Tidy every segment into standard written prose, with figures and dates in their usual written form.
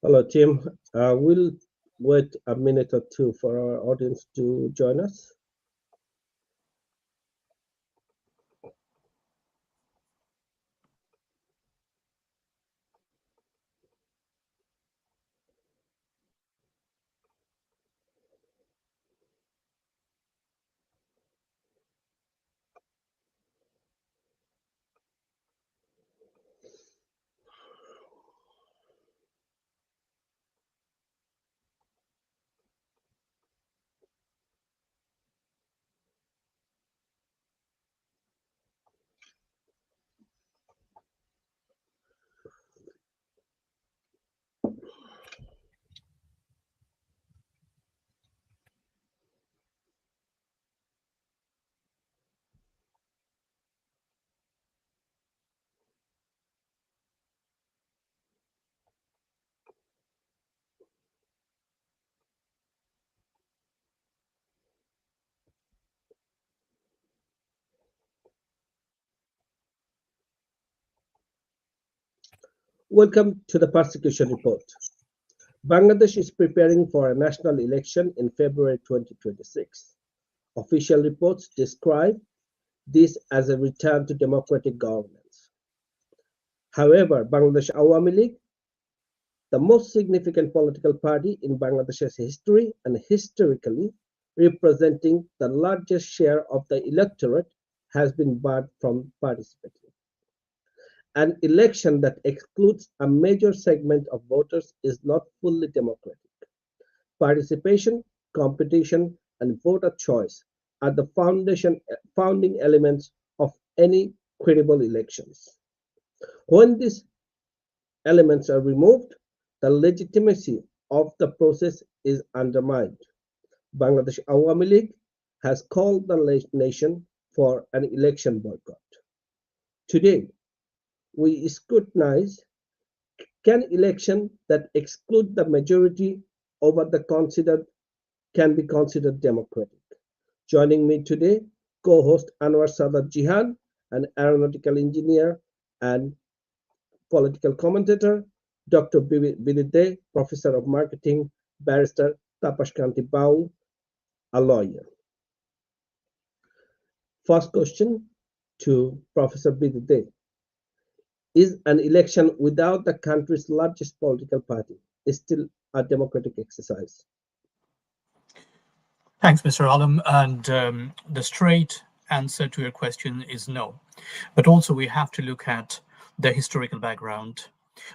Hello, Tim. We'll wait a minute or two for our audience to join us. Welcome to the Persecution Report. Bangladesh is preparing for a national election in February 2026. Official reports describe this as a return to democratic governance. However, Bangladesh Awami League, the most significant political party in Bangladesh's history and historically representing the largest share of the electorate, has been barred from participating. An election that excludes a major segment of voters is not fully democratic. Participation, competition, and voter choice are the founding elements of any credible elections. When these elements are removed, the legitimacy of the process is undermined. Bangladesh Awami League has called the nation for an election boycott. Today, we scrutinize, can election that exclude the majority over the considered can be considered democratic? Joining me today, co-host Anwar Sadat Jihan, an aeronautical engineer and political commentator, Dr. Bidit, professor of marketing, barrister Tapas Kanti Baul, a lawyer. First question to Professor Bidit. Is an election without the country's largest political party still a democratic exercise? Thanks, Mr. Alam. And the straight answer to your question is no. But also, we have to look at the historical background.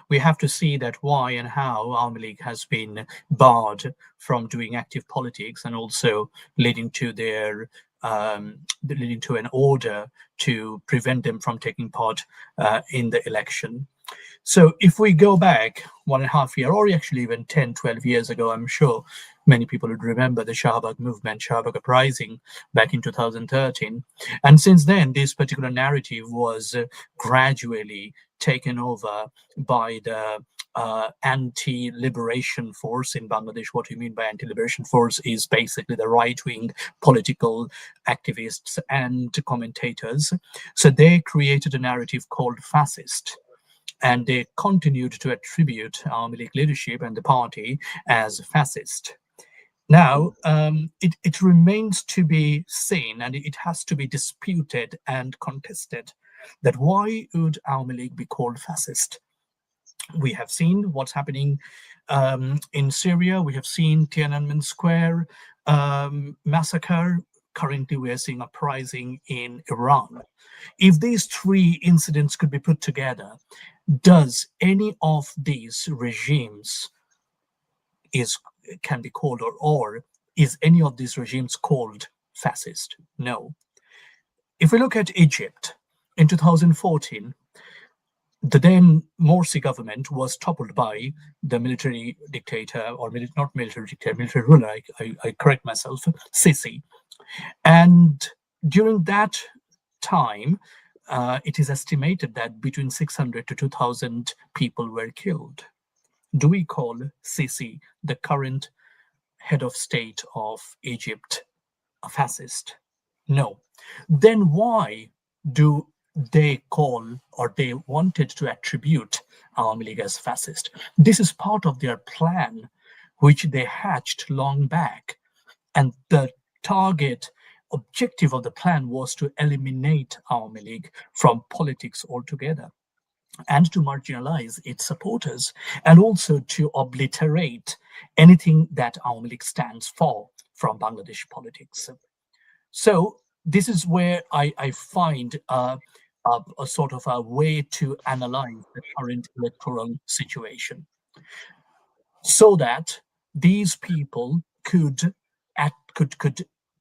We have to see that why and how Awami League has been barred from doing active politics, and also leading to their leading to an order to prevent them from taking part in the election. So if we go back 1.5 years, or actually even 10, 12 years ago, I'm sure many people would remember the Shahbag movement, Shahbag uprising back in 2013. And since then, this particular narrative was gradually taken over by the anti-liberation force in Bangladesh. What we mean by anti-liberation force is basically the right-wing political activists and commentators. So they created a narrative called fascist, and they continued to attribute Awami League leadership and the party as fascist. Now, it remains to be seen, and it has to be disputed and contested, that why would Awami League be called fascist? We have seen what's happening in Syria. We have seen Tiananmen Square massacre. Currently, we are seeing uprising in Iran. If these three incidents could be put together, does any of these regimes can be called, or is any of these regimes called fascist? No. If we look at Egypt in 2014, the then Morsi government was toppled by the military dictator, or not military dictator, military ruler, I correct myself, Sisi. And during that time, it is estimated that between 600 to 2,000 people were killed. Do we call Sisi, the current head of state of Egypt, a fascist? No. Then why do they call or they wanted to attribute Awami League as fascist. This is part of their plan, which they hatched long back. And the target objective of the plan was to eliminate Awami League from politics altogether, and to marginalize its supporters, and also to obliterate anything that Awami League stands for from Bangladesh politics. So this is where I find a sort of a way to analyze the current electoral situation, so that these people could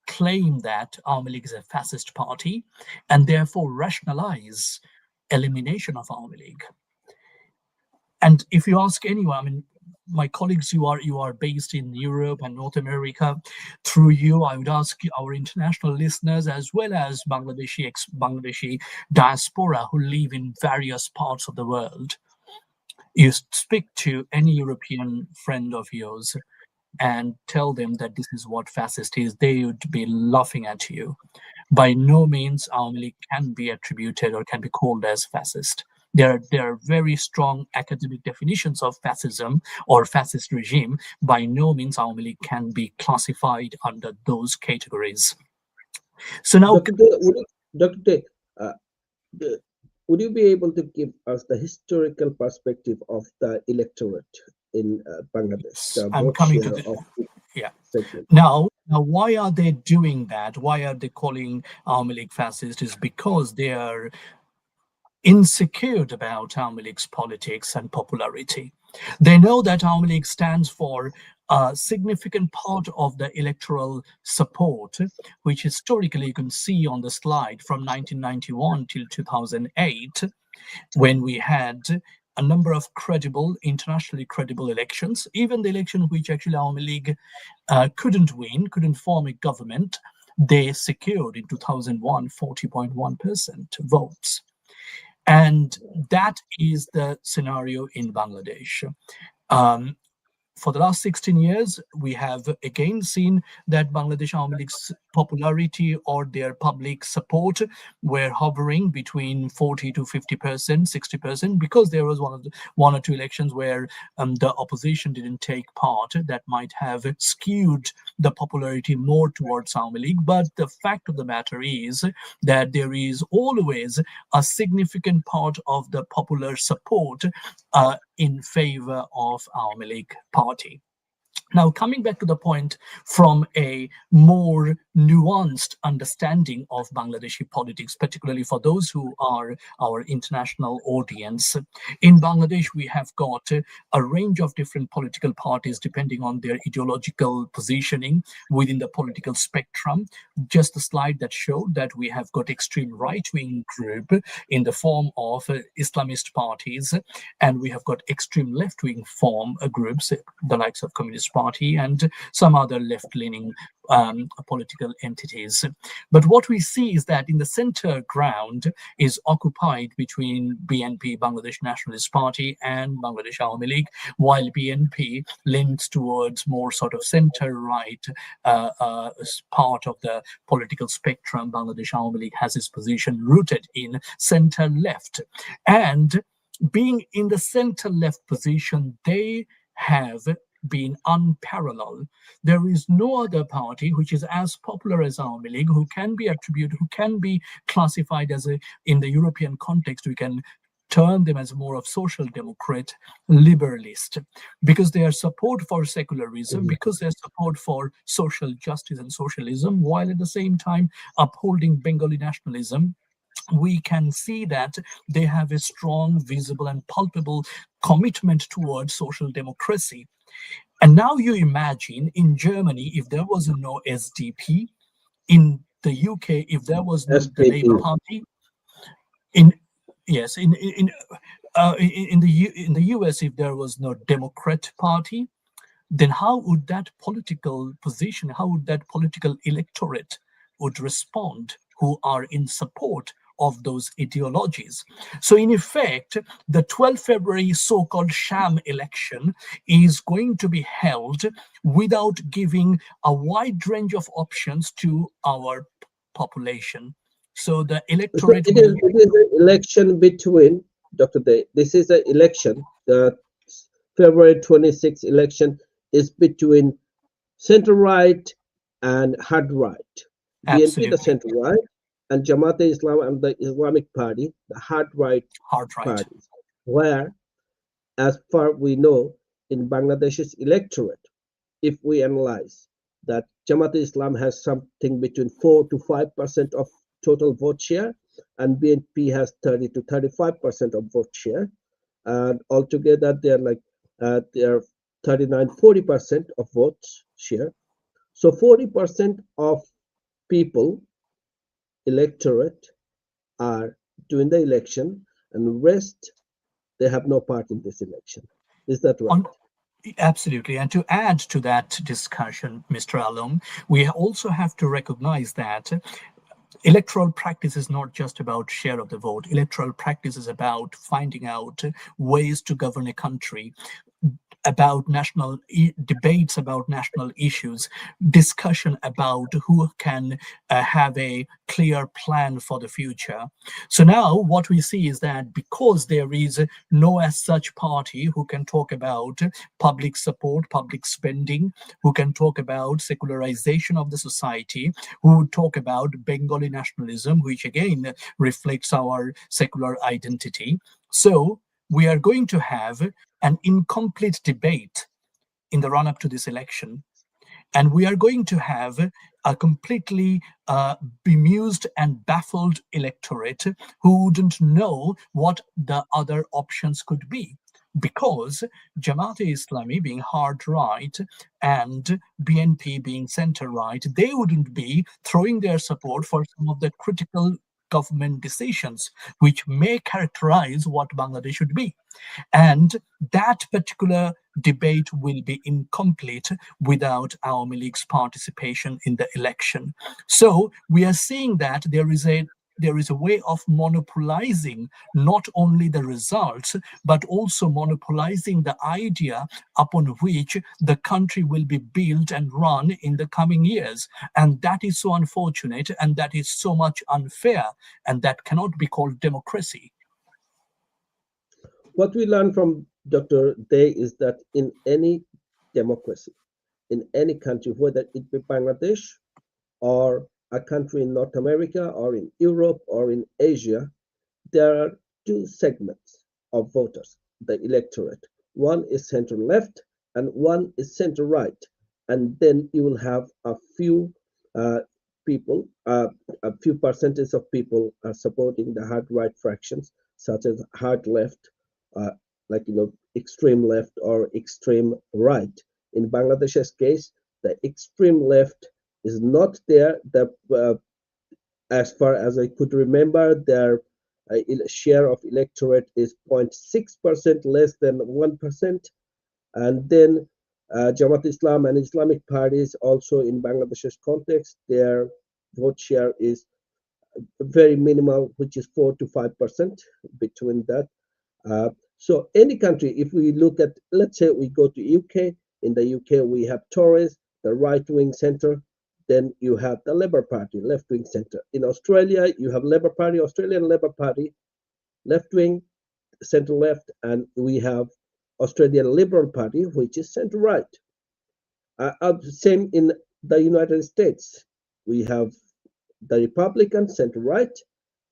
claim that Awami League is a fascist party, and therefore rationalize elimination of Awami League. And if you ask anyone, I mean, my colleagues, you are based in Europe and North America. Through you, I would ask our international listeners, as well as Bangladeshi diaspora who live in various parts of the world. You speak to any European friend of yours and tell them that this is what fascist is, they would be laughing at you. By no means Awami League can be attributed or can be called as fascist. There are very strong academic definitions of fascism or fascist regime. By no means Awami League can be classified under those categories. So now, Dr. Day, would you be able to give us the historical perspective of the electorate in Bangladesh? I'm coming to the Now, why are they doing that? Why are they calling Awami League fascist? Is because they are insecure about Awami League's politics and popularity. They know that Awami League stands for a significant part of the electoral support, which historically you can see on the slide from 1991 till 2008, when we had a number of credible, internationally credible elections, even the election which actually Awami League couldn't win, couldn't form a government. They secured in 2001 40.1% votes. And that is the scenario in Bangladesh. For the last 16 years, we have again seen that Bangladesh Awami League's popularity or their public support were hovering between 40 to 50%, 60%, because there was one or two elections where the opposition didn't take part. That might have skewed the popularity more towards Awami League. But the fact of the matter is that there is always a significant part of the popular support in favor of Awami League party. Now, coming back to the point from a more nuanced understanding of Bangladeshi politics, particularly for those who are our international audience, in Bangladesh, we have got a range of different political parties depending on their ideological positioning within the political spectrum. Just the slide that showed that we have got extreme right-wing group in the form of Islamist parties, and we have got extreme left-wing form groups, the likes of Communist Party and some other left-leaning political entities. But what we see is that in the center ground is occupied between BNP, Bangladesh Nationalist Party, and Bangladesh Awami League, while BNP leans towards more sort of center-right part of the political spectrum. Bangladesh Awami League has its position rooted in center-left. And being in the center-left position, they have been unparalleled. There is no other party which is as popular as Awami League, who can be attributed, who can be classified as in the European context, we can term them as more of social democrat, liberalist, because their support for secularism, because their support for social justice and socialism, while at the same time upholding Bengali nationalism. We can see that they have a strong, visible, and palpable commitment towards social democracy. And now you imagine in Germany, if there was no SDP, in the UK, if there was no the Labour Party, in the US, if there was no Democrat Party, then how would that political position, how would that political electorate would respond who are in support of those ideologies? So in effect, the 12th February so-called sham election is going to be held without giving a wide range of options to our population. So the So electorate will it is an election between Dr. Day. This is an election. The February 26th election is between center right and hard right. BNP, the absolutely center right, and Jamaat Islam and the Islamic Party, the hard right hard right. parties. Where, as far we know, in Bangladesh's electorate, if we analyze that Jamaat Islam has something between 4 to 5% of total vote share, and BNP has 30 to 35% of vote share, and altogether they're 39-40% of votes share. So 40% of people, electorate, are doing the election, and rest they have no part in this election. Is that right? On Absolutely. And to add to that discussion, Mr. Alam, we also have to recognize that electoral practice is not just about share of the vote. Electoral practice is about finding out ways to govern a country, about debates about national issues, discussion about who can have a clear plan for the future. So now what we see is that because there is no as such party who can talk about public support, public spending, who can talk about secularization of the society, who would talk about Bengali nationalism, which again reflects our secular identity. So we are going to have an incomplete debate in the run up to this election. And we are going to have a completely bemused and baffled electorate who wouldn't know what the other options could be. Because Jamaat-e-Islami being hard right and BNP being center right, they wouldn't be throwing their support for some of the critical government decisions which may characterize what Bangladesh should be. And that particular debate will be incomplete without Awami League's participation in the election. So we are seeing that there is a way of monopolizing not only the results, but also monopolizing the idea upon which the country will be built and run in the coming years. And that is so unfortunate, and that is so much unfair, and that cannot be called democracy. What we learn from Dr. Day is that in any democracy, in any country, whether it be Bangladesh or a country in North America or in Europe or in Asia, there are two segments of voters, the electorate. One is center left and one is center right. And then you will have a few people, a few percentage of people are supporting the hard right fractions, such as hard left, uh, extreme left or extreme right. In Bangladesh's case, the extreme left is not there. As far as I could remember, their share of electorate is 0.6%, less than 1%. And then Jamaat Islam and Islamic parties also in Bangladesh's context, their vote share is very minimal, which is 4 to 5% between that. So any country, if we look at, let's say we go to UK, in the UK we have Tories, the right-wing centre, then you have the Labour Party, left-wing centre. In Australia, you have Labour Party, Australian Labour Party, left-wing, centre-left, and we have Australian Liberal Party, which is centre-right. Same in the United States. We have the Republican center-right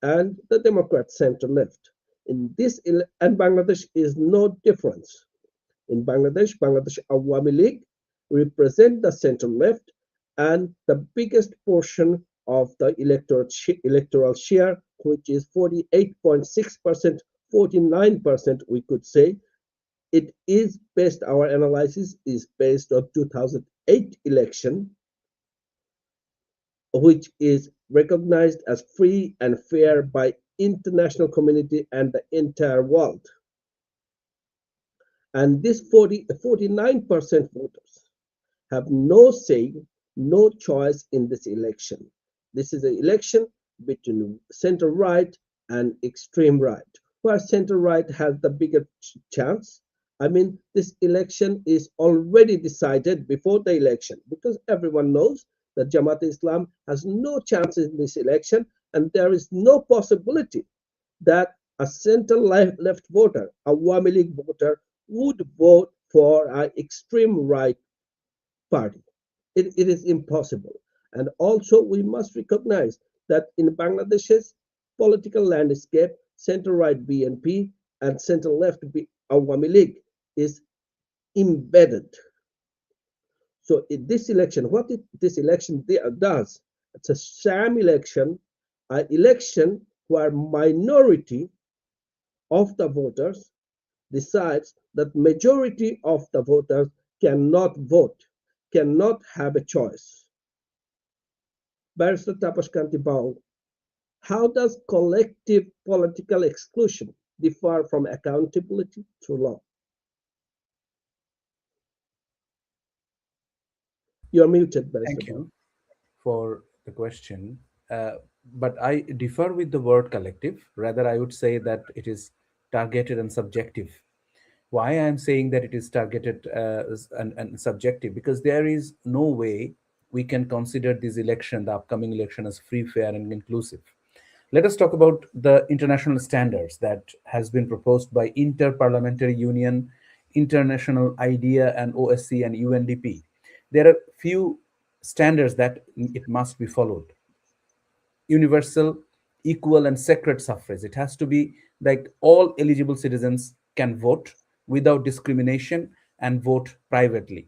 and the Democrat center-left. In this, and Bangladesh is no difference. In Bangladesh, Awami League represent the center-left, and the biggest portion of the electoral share, which is 48.6%, 49%, we could say. It is based, our analysis is based on 2008 election, which is recognized as free and fair by international community and the entire world. And this 49% voters have no say, no choice in this election. This is an election between center right and extreme right, where center right has the bigger chance. I mean, this election is already decided before the election, because everyone knows that Jamaat Islam has no chances in this election, and there is no possibility that a center left voter, a Awami League voter, would vote for an extreme right party. It is impossible. And also, we must recognize that in Bangladesh's political landscape, center right BNP and center left Awami League is embedded. So, in this election, this election does, it's a sham election, an election where minority of the voters decides that majority of the voters cannot vote, cannot have a choice. Barrister Tapas Kanti Baul, how does collective political exclusion differ from accountability through law? You're muted, Barrister Thank Baul. you for the question. Uh, but I differ with the word collective. Rather, I would say that it is targeted and subjective. Why I'm saying that it is targeted and subjective? Because there is no way we can consider this election, the upcoming election, as free, fair, and inclusive. Let us talk about the international standards that has been proposed by Inter-Parliamentary Union, International IDEA, and OSCE and UNDP. There are few standards that it must be followed: universal, equal, and sacred suffrage. It has to be like all eligible citizens can vote without discrimination and vote privately.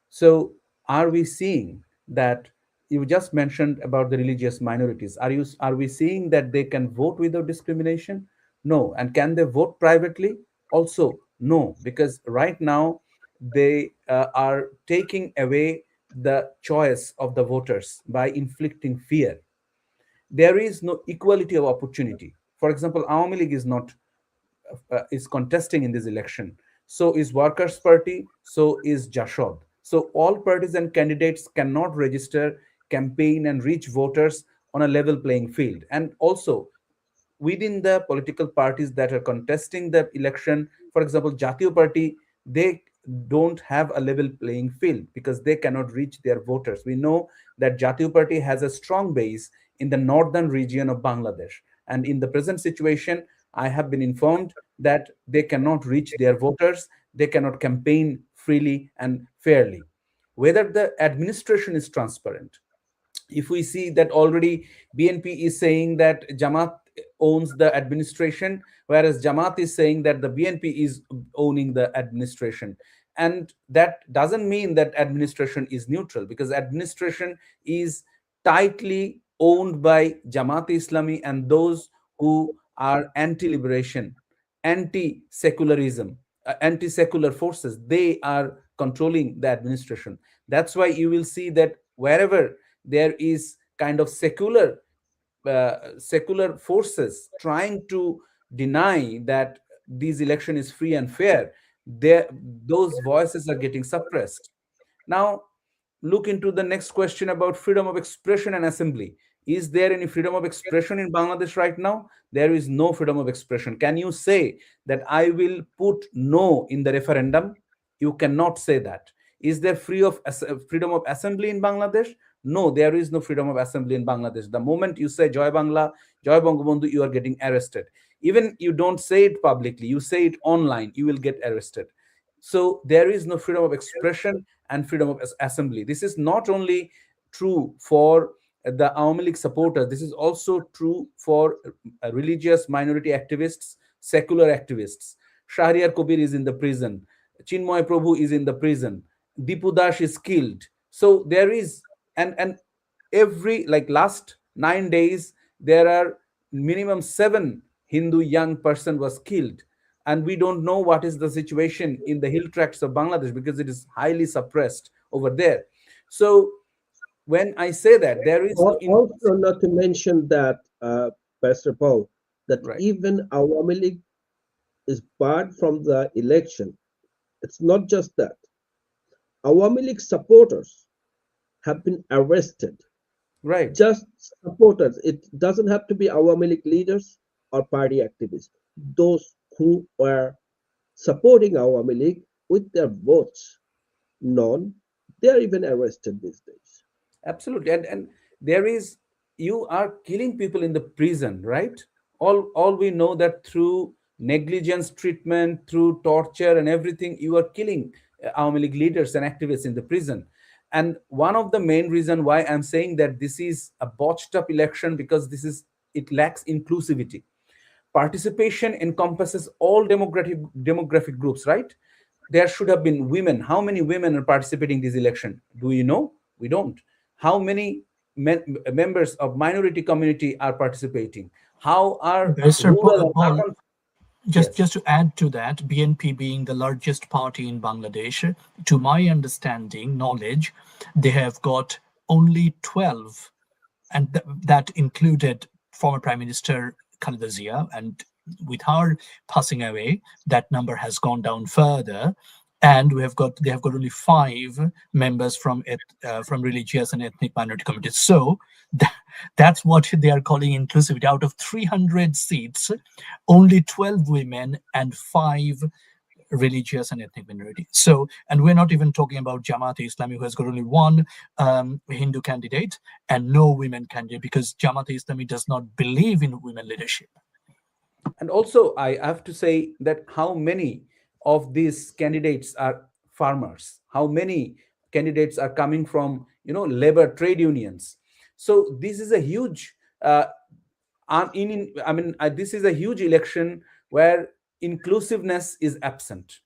So, are we seeing that? You just mentioned about the religious minorities. Are we seeing that they can vote without discrimination? No. And can they vote privately? Also, no, because right now they are taking away the choice of the voters by inflicting fear. There is no equality of opportunity. For example, Awami League is contesting in this election. So is Workers' Party. So is Jashod. So all parties and candidates cannot register, campaign, and reach voters on a level playing field. And also, within the political parties that are contesting the election, for example, Jatiyo Party, they don't have a level playing field because they cannot reach their voters. We know that Jatiyo Party has a strong base in the northern region of Bangladesh. And in the present situation, I have been informed that they cannot reach their voters, they cannot campaign freely and fairly. Whether the administration is transparent, if we see that already BNP is saying that Jamaat owns the administration, whereas Jamaat is saying that the BNP is owning the administration. And that doesn't mean that administration is neutral, because administration is tightly owned by Jamaat Islami and those who are anti-liberation, anti-secularism, anti-secular forces. They are controlling the administration. That's why you will see that wherever there is kind of secular forces trying to deny that this election is free and fair, there those voices are getting suppressed. Now, look into the next question about freedom of expression and assembly. Is there any freedom of expression in Bangladesh right now? There is no freedom of expression. Can you say that I will put no in the referendum? You cannot say that. Is there freedom of assembly in Bangladesh? No, there is no freedom of assembly in Bangladesh. The moment you say Joy Bangla, Joy Bangabandhu, you are getting arrested. Even you don't say it publicly, you say it online, you will get arrested. So there is no freedom of expression and freedom of assembly. This is not only true for the Awami League supporters, this is also true for religious minority activists, secular activists. Shahriar Kabir is in the prison. Chinmoy Prabhu is in the prison. Dipu Dash is killed. So there is, and every, like last 9 days, there are minimum 7 Hindu young person was killed, and we don't know what is the situation in the hill tracts of Bangladesh because it is highly suppressed over there. So when I say that there is no Also, not to mention that, Pastor Paul, that right, even Awami League is barred from the election. It's not just that. Awami League supporters have been arrested. right. Just supporters. It doesn't have to be Awami League leaders or party activists. Those who were supporting Awami League with their votes, none, they are even arrested these days. Absolutely. And there is you are killing people in the prison, right? All we know that through negligence treatment, through torture and everything, you are killing Awami League leaders and activists in the prison. And one of the main reason why I'm saying that this is a botched up election, because it lacks inclusivity. Participation encompasses all demographic groups, right? There should have been women. How many women are participating in this election? Do you know? We don't. How many members of minority community are participating? How are Barrister rural and Paul, urban? just Yes. just to add to that, BNP being the largest party in Bangladesh, to my understanding, knowledge, they have got only 12, and that included former Prime Minister Khaleda Zia, and with her passing away, that number has gone down further. And they have got only 5 members from religious and ethnic minority communities. So that's what they are calling inclusivity. Out of 300 seats, only 12 women and 5 religious and ethnic minority. So, and we're not even talking about Jamaat-e-Islami, who has got only one Hindu candidate and no women candidate, because Jamaat-e-Islami does not believe in women leadership. And also, I have to say that how many of these candidates are farmers? How many candidates are coming from, labor trade unions? So this is a huge, this is a huge election where inclusiveness is absent,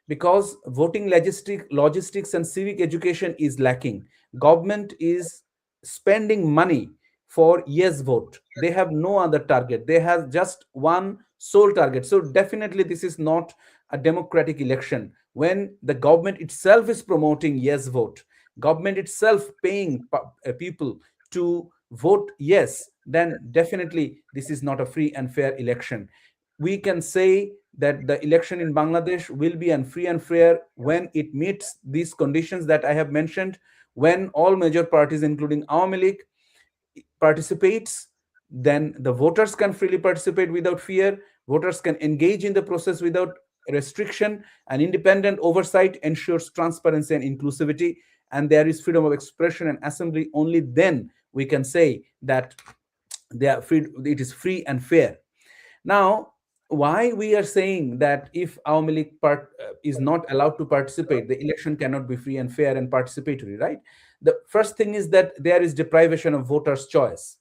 because voting logistics and civic education is lacking. Government is spending money for yes vote. They have no other target. They have just one sole target. So definitely this is not a democratic election when the government itself is promoting yes vote, government itself paying people to vote yes. Then definitely this is not a free and fair election. We can say that the election in Bangladesh will be free and fair when it meets these conditions that I have mentioned, when all major parties, including Awami League, participates. Then the voters can freely participate without fear. Voters can engage in the process without restriction, and independent oversight ensures transparency and inclusivity, and there is freedom of expression and assembly. Only then we can say that it is free and fair. Now, why we are saying that if Awami League is not allowed to participate, the election cannot be free and fair and participatory, right? The first thing is that there is deprivation of voters' choice.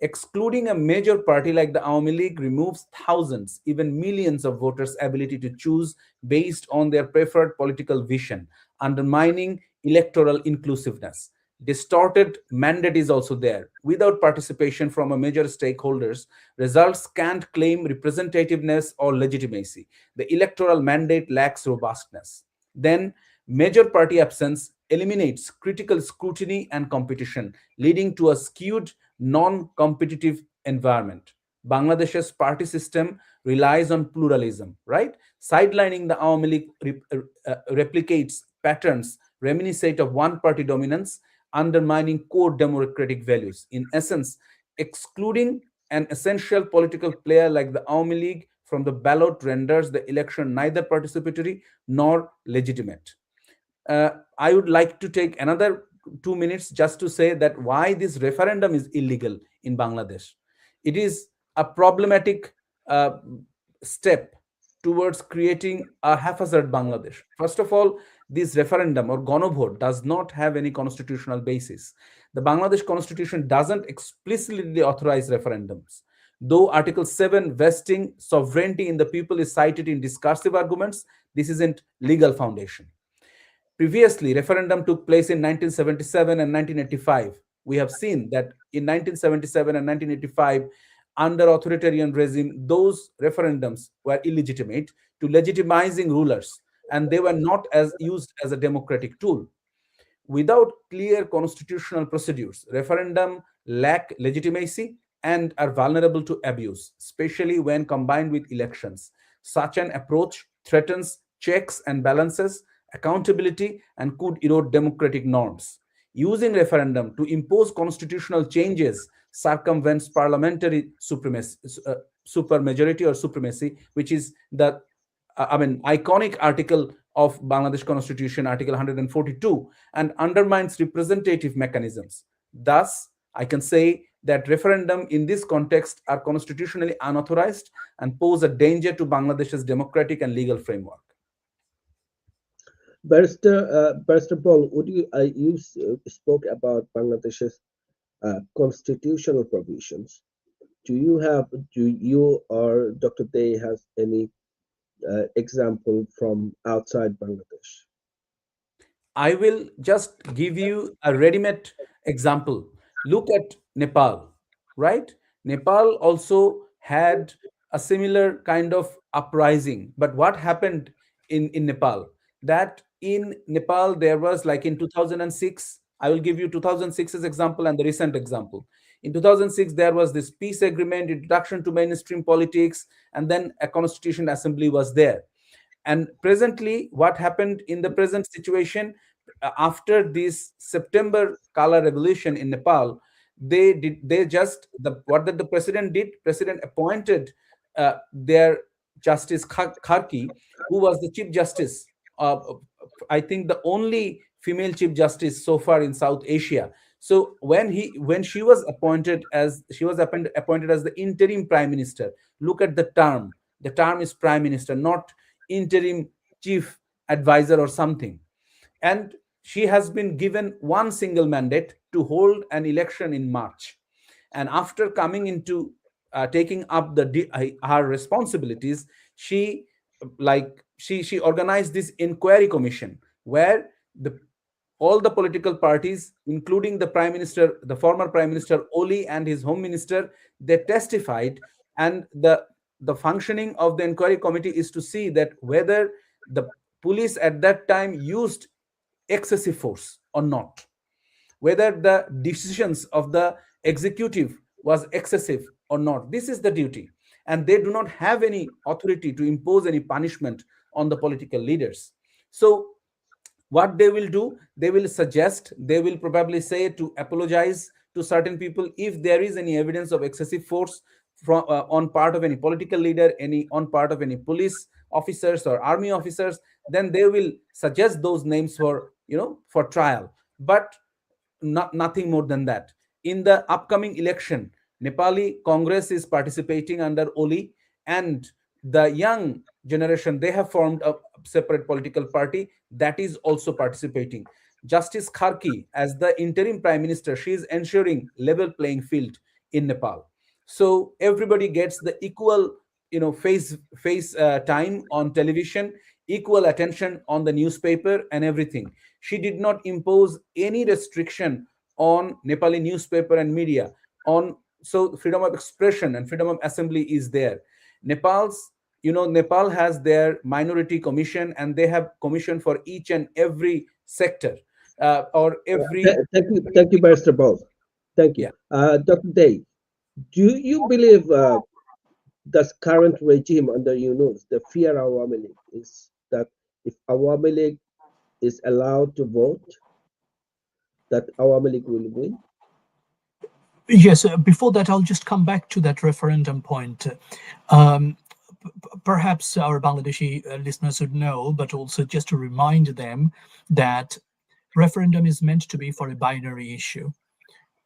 Excluding a major party like the Awami League removes thousands, even millions of voters' ability to choose based on their preferred political vision, undermining electoral inclusiveness. Distorted mandate is also there. Without participation from a major stakeholders, results can't claim representativeness or legitimacy. The electoral mandate lacks robustness. Then, major party absence eliminates critical scrutiny and competition, leading to a skewed, non-competitive environment. Bangladesh's party system relies on pluralism, right? Sidelining the Awami League replicates patterns reminiscent of one-party dominance, undermining core democratic values. In essence, excluding an essential political player like the Awami League from the ballot renders the election neither participatory nor legitimate. I would like to take another 2 minutes just to say that why this referendum is illegal in Bangladesh. It is a problematic uh, step towards creating a haphazard Bangladesh. First of all, this referendum or Ganobhot does not have any constitutional basis. The Bangladesh constitution doesn't explicitly authorize referendums. Though Article 7 vesting sovereignty in the people is cited in discursive arguments, this isn't legal foundation. Previously, referendum took place in 1977 and 1985. We have seen that in 1977 and 1985, under authoritarian regime, those referendums were illegitimate to legitimizing rulers, and they were not as used as a democratic tool. Without clear constitutional procedures, referendum lack legitimacy and are vulnerable to abuse, especially when combined with elections. Such an approach threatens checks and balances, accountability, and could erode democratic norms. Using referendum to impose constitutional changes circumvents parliamentary supremacy, supermajority or supremacy, which is the iconic article of Bangladesh Constitution, Article 142, and undermines representative mechanisms. Thus, I can say that referendum in this context are constitutionally unauthorized and pose a danger to Bangladesh's democratic and legal framework. Barrister Paul, would you spoke about Bangladesh's constitutional provisions. Do you or Dr. Day has any example from outside Bangladesh? I will just give you a ready-made example. Look at Nepal, right? Nepal also had a similar kind of uprising. But what happened in Nepal? That in Nepal, there was like in 2006, I will give you 2006 as example and the recent example. In 2006, there was this peace agreement, introduction to mainstream politics, and then a constitution assembly was there. And presently, what happened in the present situation, after this September color revolution in Nepal, they just what did the president did? President appointed their Justice Kharki, who was the Chief Justice. I think the only female Chief Justice so far in South Asia. So when she was appointed as appointed as the interim prime minister, look at the term. The term is prime minister, not interim chief advisor or something. And she has been given one single mandate to hold an election in March. And after coming into taking up her responsibilities, she she organized this inquiry commission where all the political parties, including the prime minister, the former prime minister Oli and his home minister, they testified. And the functioning of the inquiry committee is to see that whether the police at that time used excessive force or not, whether the decisions of the executive was excessive or not. This is the duty, and they do not have any authority to impose any punishment on the political leaders. So what they will do, they will suggest, they will probably say to apologize to certain people if there is any evidence of excessive force from on part of any political leader, any on part of any police officers or army officers. Then they will suggest those names for for trial, but nothing more than that. In the upcoming election, Nepali Congress is participating under Oli, and the young generation, they have formed a separate political party that is also participating. Justice Kharki, as the interim prime minister, she is ensuring level playing field in Nepal. So everybody gets the equal face time on television, equal attention on the newspaper and everything. She did not impose any restriction on Nepali newspaper and media. So freedom of expression and freedom of assembly is there. Nepal has their minority commission, and they have commission for each and every sector or every. Thank you, Barrister Bowl. Thank you, Dr. Day. Do you believe the current regime under Yunus, the fear Awami League, is that if Awami League is allowed to vote, that Awami League will win? Yes, before that, I'll just come back to that referendum point. Perhaps our Bangladeshi listeners would know, but also just to remind them that referendum is meant to be for a binary issue.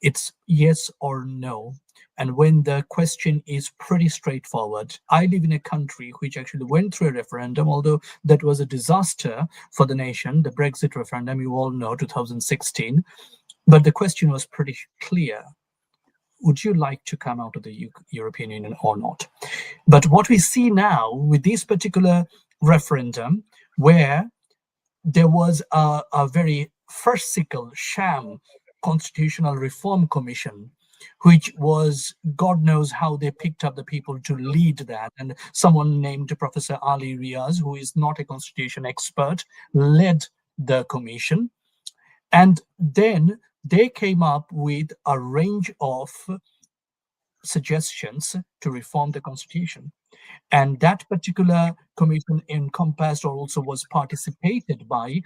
It's yes or no. And when the question is pretty straightforward, I live in a country which actually went through a referendum, although that was a disaster for the nation, the Brexit referendum, you all know, 2016. But the question was pretty clear. Would you like to come out of the European Union or not? But what we see now with this particular referendum, where there was a very farcical sham constitutional reform commission, which was, God knows how they picked up the people to lead that. And someone named Professor Ali Riaz, who is not a constitution expert, led the commission. And then they came up with a range of suggestions to reform the constitution. And that particular commission encompassed or also was participated by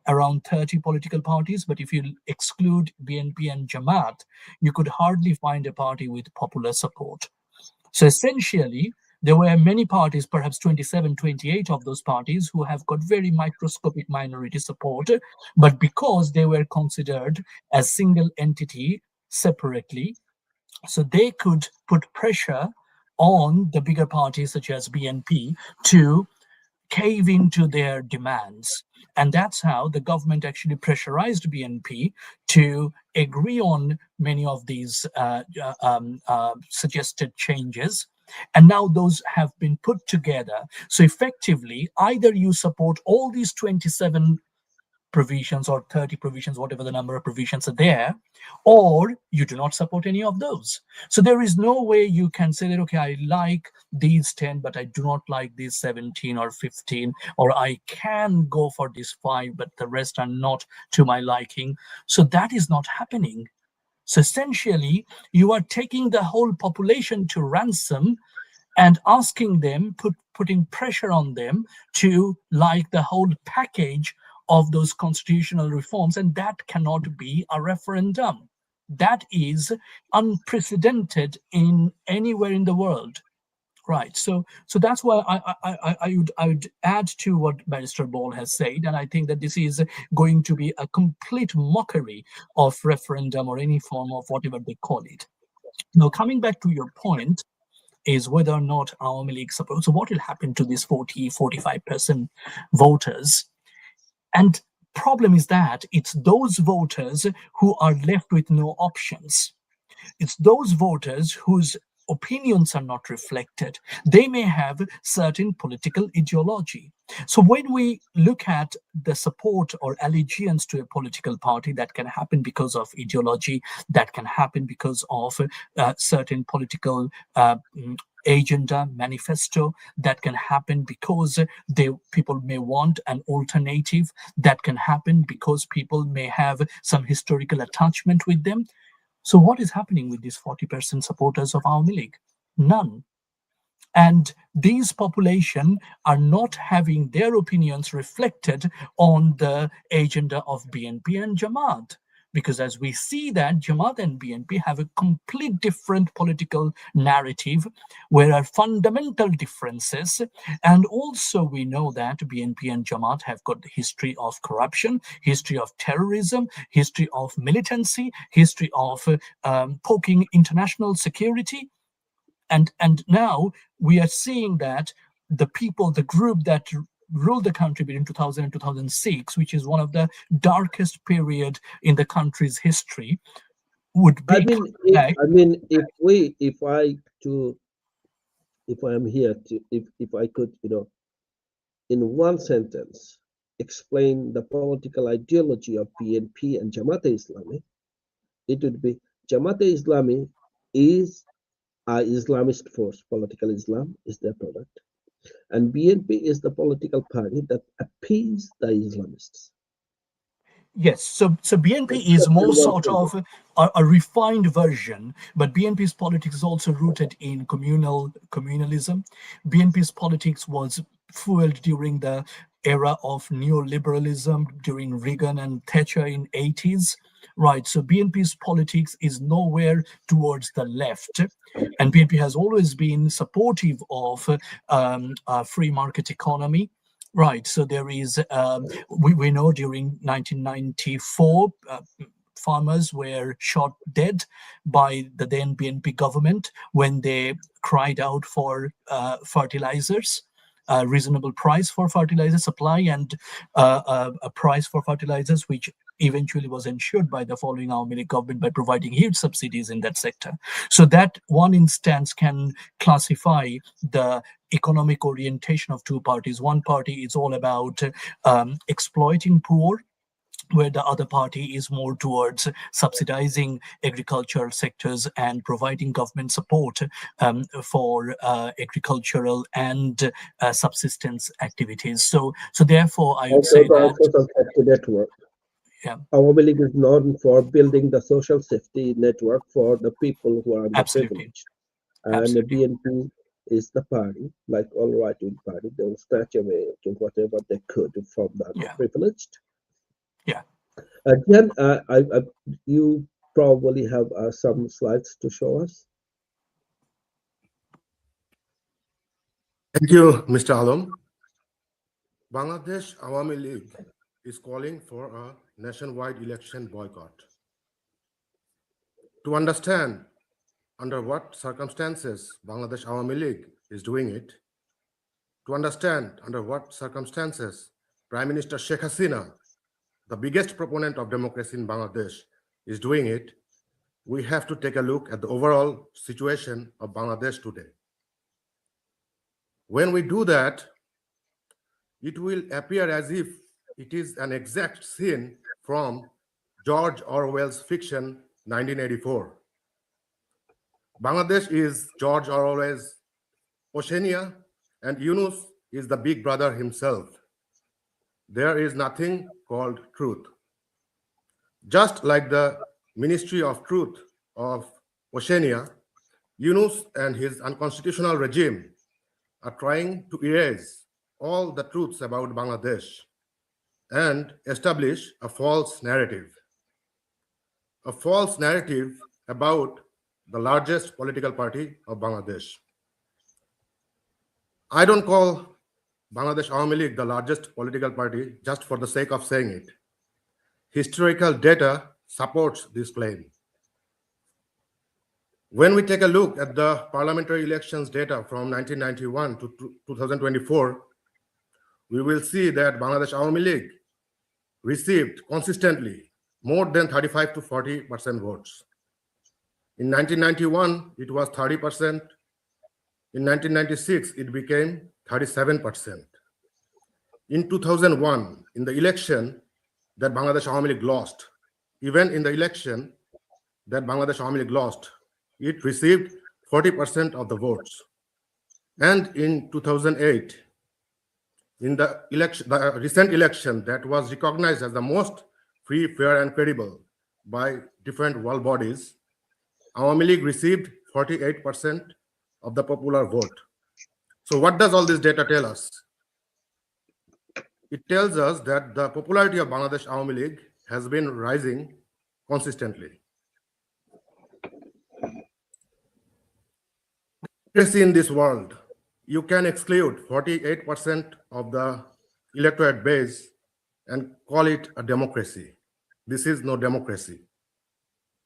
around 30 political parties. But if you exclude BNP and Jamaat, you could hardly find a party with popular support. So essentially, there were many parties, perhaps 27, 28 of those parties, who have got very microscopic minority support. But because they were considered as single entity separately, So they could put pressure on the bigger parties such as BNP to cave into their demands. And that's how the government actually pressurized BNP to agree on many of these suggested changes. And now those have been put together. So effectively, either you support all these 27 provisions or 30 provisions, whatever the number of provisions are there, or you do not support any of those. So there is no way you can say that, okay, I like these 10, but I do not like these 17 or 15, or I can go for these 5, but the rest are not to my liking. So that is not happening. So essentially, you are taking the whole population to ransom and asking them, putting pressure on them to like the whole package of those constitutional reforms, and that cannot be a referendum. That is unprecedented in anywhere in the world. Right. So that's why I would add to what Barrister Baul has said, and I think that this is going to be a complete mockery of referendum or any form of whatever they call it. Now, coming back to your point, is whether or not Awami League supports. So what will happen to these 45% voters? And problem is that it's those voters who are left with no options. It's those voters whose opinions are not reflected. They may have certain political ideology. So when we look at the support or allegiance to a political party, that can happen because of ideology, that can happen because of certain political agenda, manifesto, that can happen because people may want an alternative, that can happen because people may have some historical attachment with them. So what is happening with these 40% supporters of Awami League? None. And these population are not having their opinions reflected on the agenda of BNP and Jamaat. Because as we see that Jamaat and BNP have a complete different political narrative, where there are fundamental differences. And also we know that BNP and Jamaat have got the history of corruption, history of terrorism, history of militancy, history of poking international security. And now we are seeing that the group that ruled the country between 2000 and 2006, which is one of the darkest period in the country's history, would be back. If I am here to, if I could, in one sentence, explain the political ideology of BNP and Jamaat Islami, it would be Jamaat Islami is an Islamist force. Political Islam is their product. And BNP is the political party that appease the Islamists. Yes, so BNP is more sort of a refined version, but BNP's politics is also rooted in communalism. BNP's politics was fueled during the era of neoliberalism, during Reagan and Thatcher in 80s. Right, so BNP's politics is nowhere towards the left, and BNP has always been supportive of a free market economy. Right, so there is, we know during 1994, farmers were shot dead by the then BNP government when they cried out for fertilizers, reasonable price for fertilizer supply, and a price for fertilizers which eventually was ensured by the following Awami League government by providing huge subsidies in that sector. So that one instance can classify the economic orientation of two parties. One party is all about exploiting poor, where the other party is more towards subsidizing agricultural sectors and providing government support for agricultural and subsistence activities. So therefore, I would say that social safety network. Yeah. Awami League is known for building the social safety network for the people who are underprivileged. And the BNP is the party, like all right-wing party, they will snatch away to whatever they could from the privileged. Yeah. Again, you probably have some slides to show us. Thank you, Mr. Alam. Bangladesh Awami League is calling for a nationwide election boycott. To understand under what circumstances Bangladesh Awami League is doing it, to understand under what circumstances Prime Minister Sheikh Hasina, the biggest proponent of democracy in Bangladesh, is doing it, we have to take a look at the overall situation of Bangladesh today. When we do that, it will appear as if it is an exact scene from George Orwell's fiction 1984. Bangladesh is George Orwell's Oceania, and Yunus is the big brother himself. There is nothing called truth. Just like the Ministry of Truth of Oceania, Yunus and his unconstitutional regime are trying to erase all the truths about Bangladesh and establish a false narrative about the largest political party of Bangladesh. I don't call Bangladesh Awami League the largest political party just for the sake of saying it. Historical data supports this claim. When we take a look at the parliamentary elections data from 1991 to 2024, we will see that Bangladesh Awami League received consistently more than 35 to 40% votes. In 1991, it was 30%. In 1996, it became 37%. In 2001, in the election that Bangladesh Awami League lost, even in the election that Bangladesh Awami League lost, it received 40% of the votes. And in 2008, in the recent election that was recognized as the most free, fair, and credible by different world bodies, Awami League received 48% of the popular vote. So what does all this data tell us? It tells us that the popularity of Bangladesh Awami League has been rising consistently. In this world, you can exclude 48% of the electorate base and call it a democracy. This is no democracy.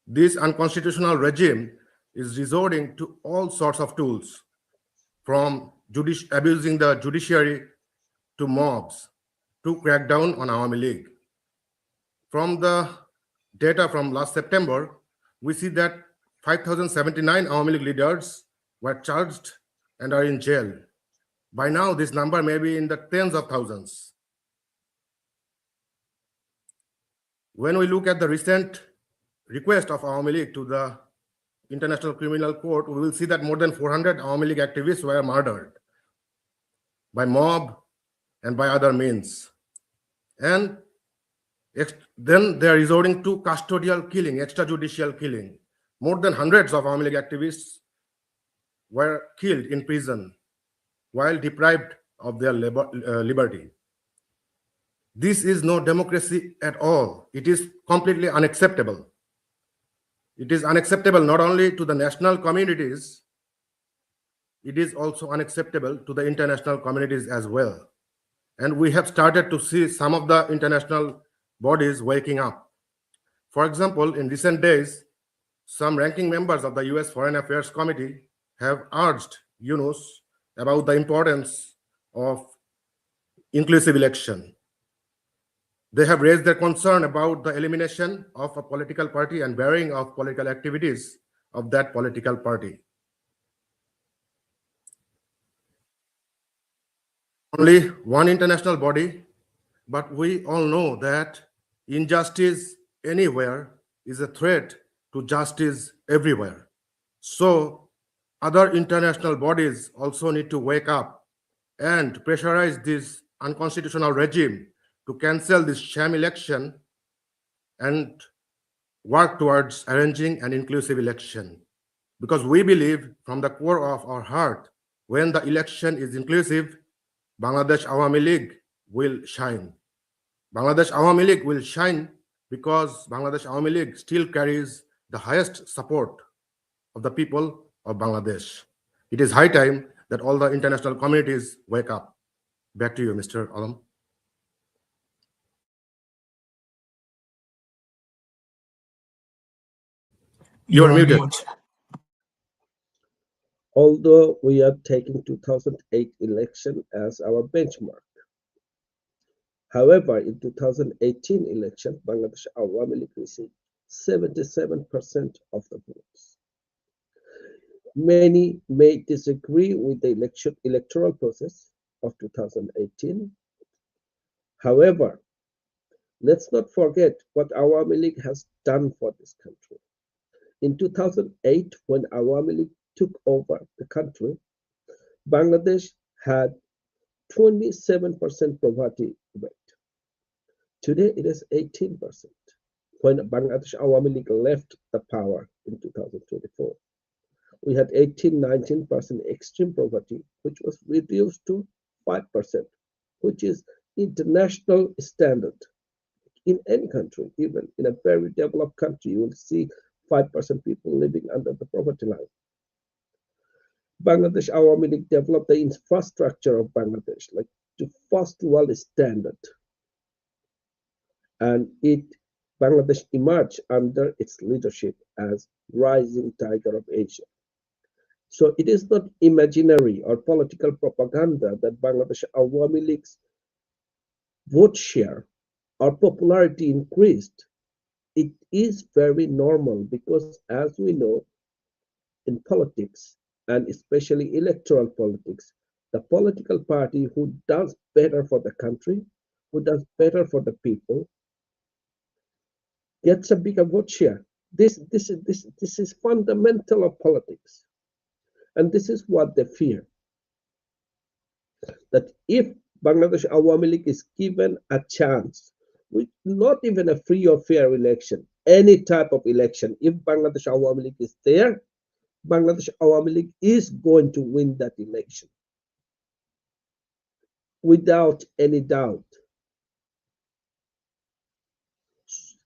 This unconstitutional regime is resorting to all sorts of tools, from abusing the judiciary to mobs, to crack down on Awami League. From the data from last September, we see that 5,079 Awami League leaders were charged and are in jail. By now, this number may be in the tens of thousands. When we look at the recent request of Awami League to the International Criminal Court, we will see that more than 400 Awami League activists were murdered by mob and by other means. And then they are resorting to custodial killing, extrajudicial killing. More than hundreds of Awami League activists were killed in prison while deprived of their liberty. This is no democracy at all. It is completely unacceptable. It is unacceptable not only to the national communities, it is also unacceptable to the international communities as well. And we have started to see some of the international bodies waking up. For example, in recent days, some ranking members of the US Foreign Affairs Committee have urged Yunus about the importance of inclusive election. They have raised their concern about the elimination of a political party and barring of political activities of that political party. Only one international body, but we all know that injustice anywhere is a threat to justice everywhere. So other international bodies also need to wake up and pressurize this unconstitutional regime to cancel this sham election and work towards arranging an inclusive election. Because we believe from the core of our heart, when the election is inclusive, Bangladesh Awami League will shine. Bangladesh Awami League will shine because Bangladesh Awami League still carries the highest support of the people of Bangladesh. It is high time that all the international communities wake up. Back to you, Mr. Alam. You're muted. mute. although we are taking 2008 election as our benchmark. However, in 2018 election, Bangladesh Awami League received 77% of the votes. Many may disagree with the electoral process of 2018. However, let's not forget what Awami League has done for this country. In 2008, when Awami League took over the country, Bangladesh had 27% poverty rate. Today it is 18%. When Bangladesh Awami League left the power in 2024, we had 18-19% extreme poverty, which was reduced to 5%, which is international standard. In any country, even in a very developed country, you will see 5% people living under the poverty line. Bangladesh Awami League developed the infrastructure of Bangladesh, like to first world standard. And Bangladesh emerged under its leadership as rising tiger of Asia. So it is not imaginary or political propaganda that Bangladesh Awami League's vote share or popularity increased. It is very normal because, as we know, in politics, and especially electoral politics, the political party who does better for the country, who does better for the people, gets a bigger vote share. This is fundamental of politics. And this is what they fear. That if Bangladesh Awami League is given a chance, with not even a free or fair election, any type of election, if Bangladesh Awami League is there, Bangladesh Awami League is going to win that election. Without any doubt.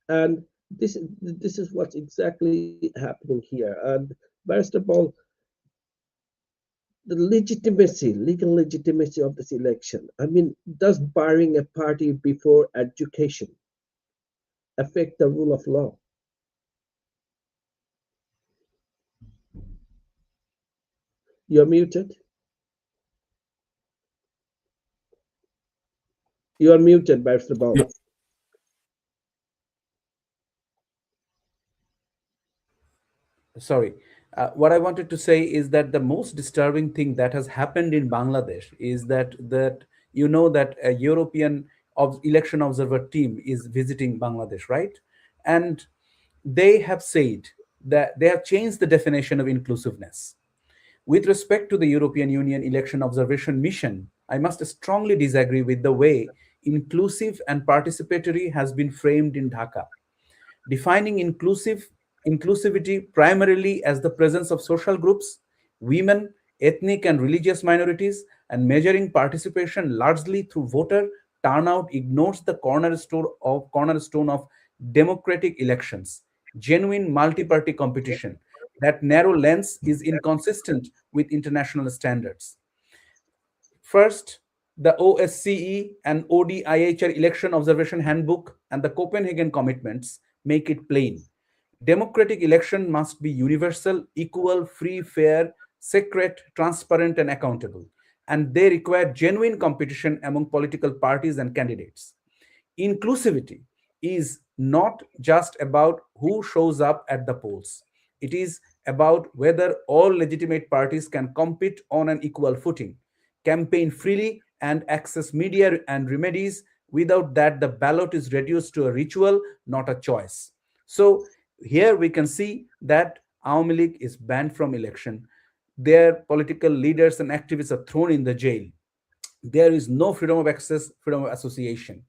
And this is what's exactly happening here. And Barrister Baul, the legitimacy, legal legitimacy of this election. I mean, does barring a party before education affect the rule of law? You're muted. You are muted, Barrister Baul. Yeah. Sorry. What I wanted to say is that the most disturbing thing that has happened in Bangladesh is that you know that a European election observer team is visiting Bangladesh, right? And they have said that they have changed the definition of inclusiveness. With respect to the European Union election observation mission, I must strongly disagree with the way inclusive and participatory has been framed in Dhaka, defining inclusivity primarily as the presence of social groups, women, ethnic and religious minorities, and measuring participation largely through voter turnout ignores the cornerstone of democratic elections, genuine multi-party competition. That narrow lens is inconsistent with international standards. First, the OSCE and ODIHR Election Observation Handbook and the Copenhagen Commitments make it plain. Democratic election must be universal, equal, free, fair, secret, transparent, and accountable. And they require genuine competition among political parties and candidates. Inclusivity is not just about who shows up at the polls. It is about whether all legitimate parties can compete on an equal footing, campaign freely, and access media and remedies. Without that, the ballot is reduced to a ritual, not a choice. So here we can see that Awami League is banned from election. Their political leaders and activists are thrown in the jail. There is no freedom of access, freedom of association.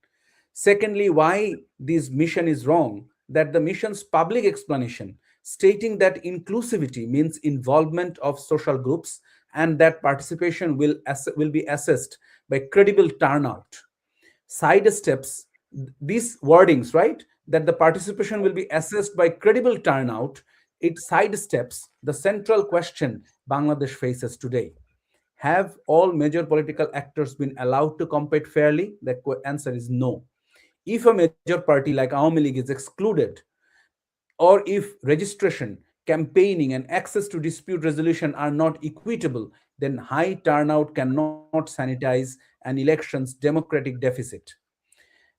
Secondly, why this mission is wrong, that the mission's public explanation stating that inclusivity means involvement of social groups and that participation will be assessed by credible turnout sidesteps these wordings, right? That the participation will be assessed by credible turnout. It sidesteps the central question Bangladesh faces today. Have all major political actors been allowed to compete fairly? The answer is no. If a major party like Awami League is excluded, or if registration campaigning, and access to dispute resolution are not equitable, then high turnout cannot sanitize an election's democratic deficit.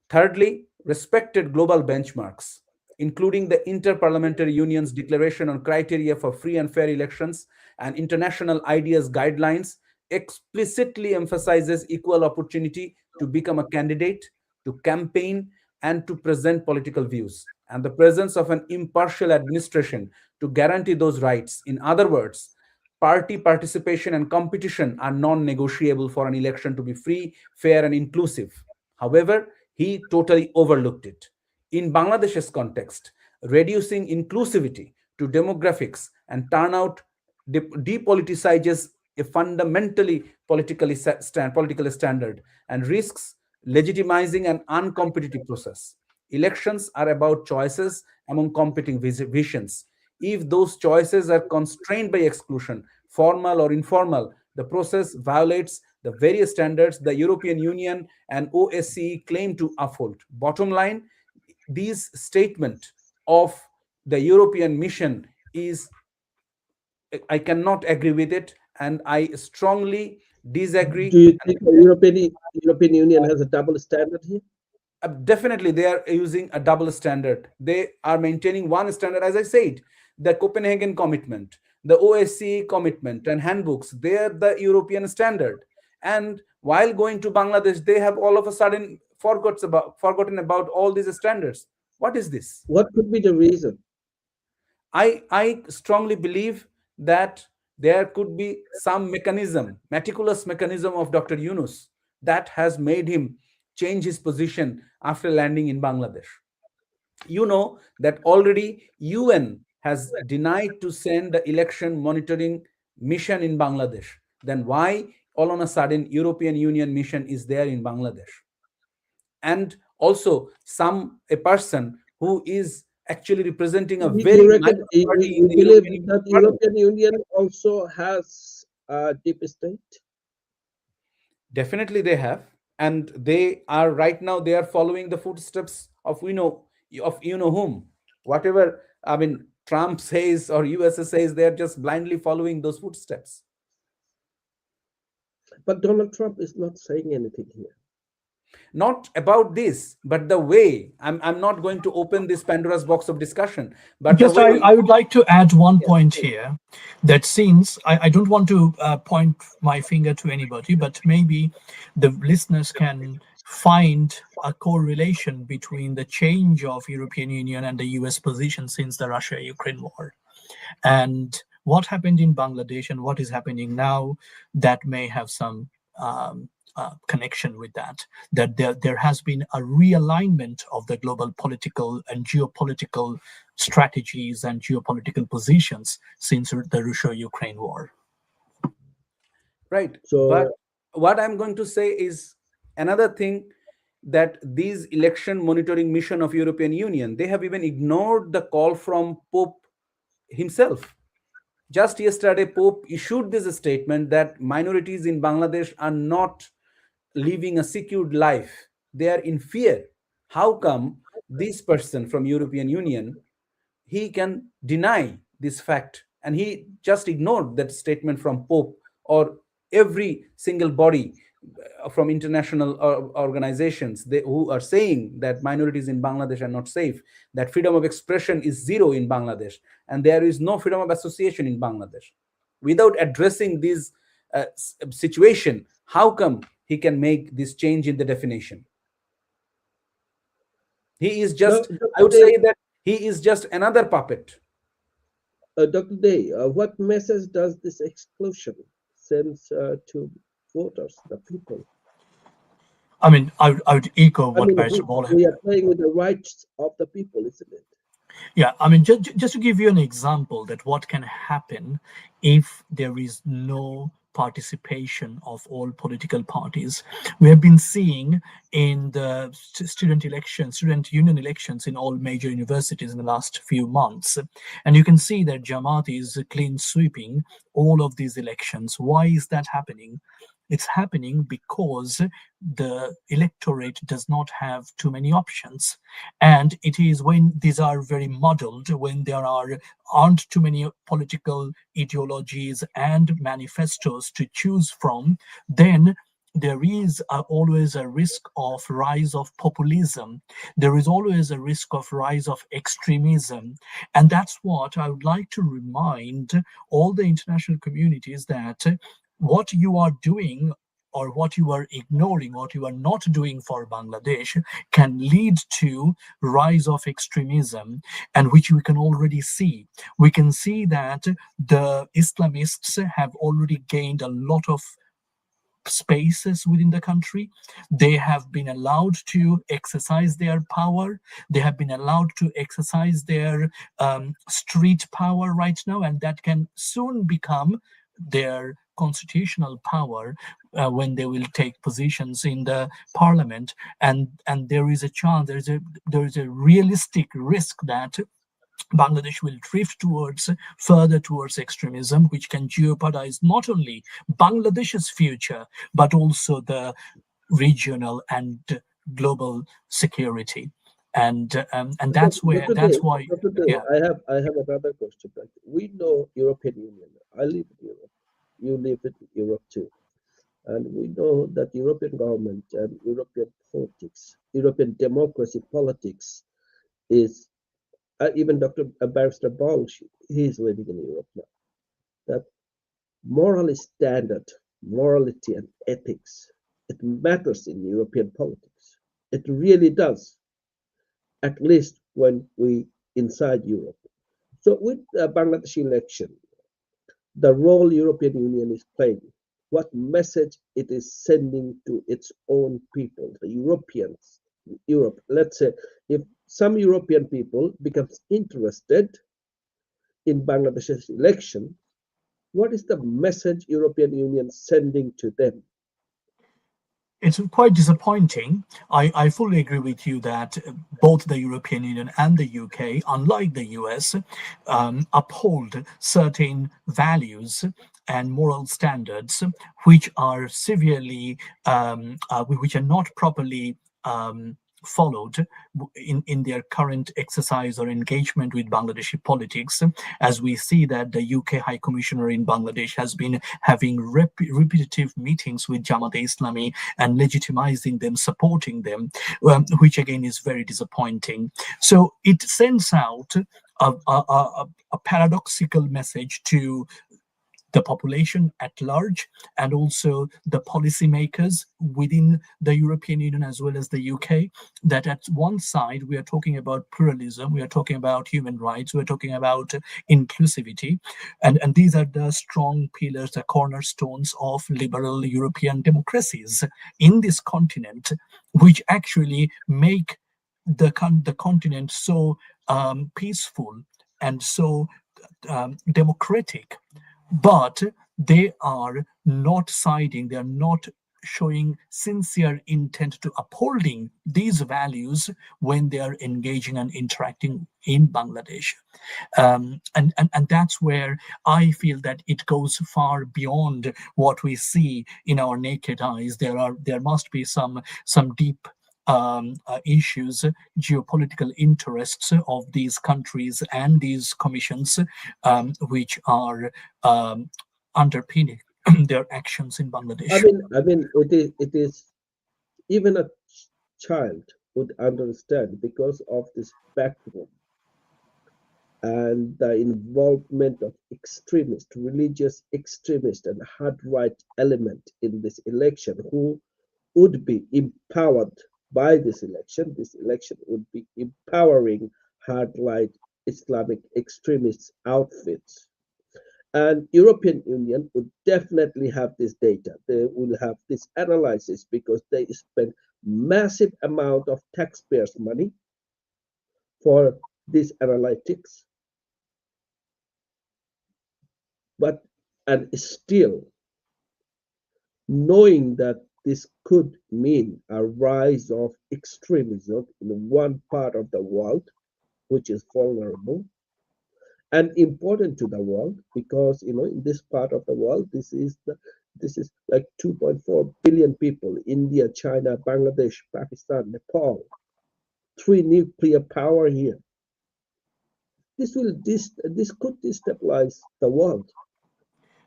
Thirdly, respected global benchmarks, including the Inter-Parliamentary Union's Declaration on Criteria for Free and Fair Elections and International IDEA's guidelines, explicitly emphasizes equal opportunity to become a candidate, to campaign, and to present political views, and the presence of an impartial administration to guarantee those rights. In other words, party participation and competition are non-negotiable for an election to be free, fair, and inclusive. However, he totally overlooked it. In Bangladesh's context, reducing inclusivity to demographics and turnout depoliticizes a fundamentally political standard and risks legitimizing an uncompetitive process. Elections are about choices among competing visions. If those choices are constrained by exclusion, formal or informal, the process violates the various standards the European Union and OSCE claim to uphold. Bottom line, this statement of the European mission is, I cannot agree with it, and I strongly disagree. Do you think the European Union has a double standard here? Definitely, they are using a double standard. They are maintaining one standard, as I said, the Copenhagen commitment, the OSCE commitment and handbooks, they are the European standard. And while going to Bangladesh, they have all of a sudden forgotten about all these standards. What is this? What could be the reason? I strongly believe that there could be some meticulous mechanism of Dr. Yunus that has made him change his position after landing in Bangladesh. You know that already UN has denied to send the election monitoring mission in Bangladesh. Then why all on a sudden European Union mission is there in Bangladesh? And also a person who is actually representing a very you believe that the European Union also has a deep state? Definitely they have, and they are right now, they are following the footsteps of you know whom. Whatever, I mean, Trump says or USA says, they are just blindly following those footsteps. But Donald Trump is not saying anything here. Not about this, but the way. I'm not going to open this Pandora's box of discussion. But just I would like to add one point here, that since I don't want to point my finger to anybody, but maybe the listeners can find a correlation between the change of European Union and the US position since the Russia-Ukraine war, and what happened in Bangladesh and what is happening now, that may have some connection with that there has been a realignment of the global political and geopolitical strategies and geopolitical positions since the Russia-Ukraine war. Right. So, but what I'm going to say is another thing, that these election monitoring mission of European Union, they have even ignored the call from Pope himself. Just yesterday, Pope issued this statement that minorities in Bangladesh are not living a secured life. They are in fear. How come this person from European Union, he can deny this fact? And he just ignored that statement from Pope or every single body from international organizations who are saying that minorities in Bangladesh are not safe, that freedom of expression is zero in Bangladesh, and there is no freedom of association in Bangladesh. Without addressing this situation, how come he can make this change in the definition? He is just, I would say that he is just another puppet. Dr. Day, what message does this exclusion send to voters, the people? I mean, I would echo what Barrister Baul. We are playing with the rights of the people, isn't it? Yeah, I mean, just to give you an example that what can happen if there is no participation of all political parties. We have been seeing in the student union elections in all major universities in the last few months. And you can see that Jamaat is clean sweeping all of these elections. Why is that happening? It's happening because the electorate does not have too many options. And it is when these are very muddled, when there aren't too many political ideologies and manifestos to choose from, then there is always a risk of rise of populism. There is always a risk of rise of extremism. And that's what I would like to remind all the international communities, that what you are doing or what you are ignoring, what you are not doing for Bangladesh can lead to rise of extremism, and which we can already see. We can see that the Islamists have already gained a lot of spaces within the country. They have been allowed to exercise their power. They have been allowed to exercise their street power right now, and that can soon become their constitutional power when they will take positions in the parliament. And there is a chance, there is a realistic risk that Bangladesh will drift further towards extremism, which can jeopardize not only Bangladesh's future, but also the regional and global security. And that's why, yeah. I have another question. Right? We know European Union. I live in Europe. You live in Europe too. And we know that European government and European politics, European democracy politics is even Dr. Barrister Baul, he's living in Europe now. That morally standard, morality and ethics, it matters in European politics. It really does, at least when we inside Europe. So with the Bangladesh election, the role European Union is playing, what message it is sending to its own people, the Europeans, Europe. Let's say if some European people becomes interested in Bangladesh's election, what is the message European Union sending to them? It's quite disappointing. I fully agree with you that both the European Union and the UK, unlike the US, uphold certain values and moral standards which are severely, which are not properly followed in their current exercise or engagement with Bangladeshi politics, as we see that the UK High Commissioner in Bangladesh has been having repetitive meetings with Jamaat-e-Islami and legitimizing them, supporting them, which again is very disappointing. So it sends out a paradoxical message to the population at large, and also the policymakers within the European Union as well as the UK, that at one side we are talking about pluralism, we are talking about human rights, we're talking about inclusivity, and these are the strong pillars, the cornerstones of liberal European democracies in this continent, which actually make the continent so peaceful and so democratic. But they are not siding, they are not showing sincere intent to upholding these values when they are engaging and interacting in Bangladesh. And that's where I feel that it goes far beyond what we see in our naked eyes. There must be some deep issues, geopolitical interests of these countries and these commissions, which are underpinning their actions in Bangladesh. I mean, it is even a child would understand because of this background and the involvement of extremist, religious extremist and hard right element in this election, who would be empowered by this election. This election would be empowering hard right Islamic extremist outfits. And European Union would definitely have this data. They will have this analysis because they spend massive amount of taxpayers' money for this analytics. But and still knowing that this could mean a rise of extremism in one part of the world, which is vulnerable and important to the world, because in this part of the world, this is This is like 2.4 billion people: India, China, Bangladesh, Pakistan, Nepal. Three nuclear power here. This could destabilize the world.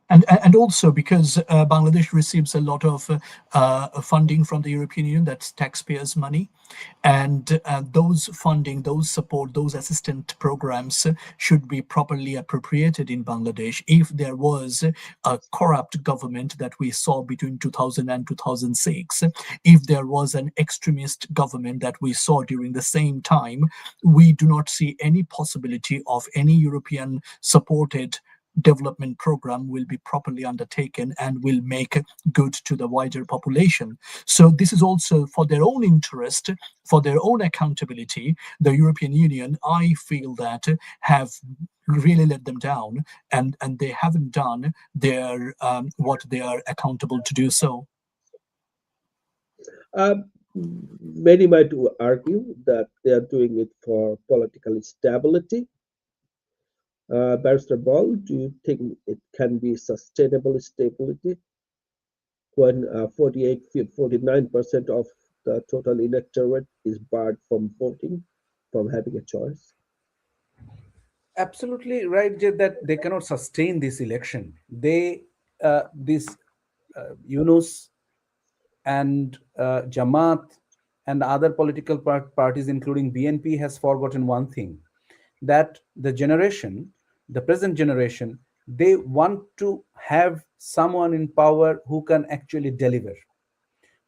And also because Bangladesh receives a lot of funding from the European Union, that's taxpayers' money, and those funding, those support, those assistant programs should be properly appropriated in Bangladesh. If there was a corrupt government that we saw between 2000 and 2006, if there was an extremist government that we saw during the same time, we do not see any possibility of any European supported development program will be properly undertaken and will make good to the wider population. So this is also for their own interest, for their own accountability. The European Union, I feel that, have really let them down, and they haven't done their what they are accountable to do so. Many might argue that they are doing it for political stability. Barrister Baul, do you think it can be sustainable stability when 49% of the total electorate is barred from voting, from having a choice? Absolutely right, Jay, that they cannot sustain this election. This Yunus and Jamaat and other political parties, including BNP, has forgotten one thing, that the present generation, they want to have someone in power who can actually deliver,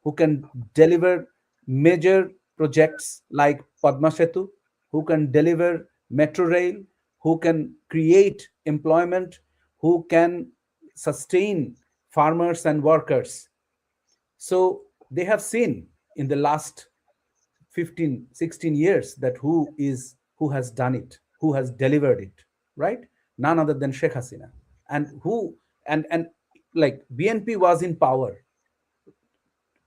who can deliver major projects like Padma Setu, who can deliver metro rail, who can create employment, who can sustain farmers and workers. So they have seen in the last 15, 16 years that who has done it, who has delivered it, right? None other than Sheikh Hasina. And who and like BNP was in power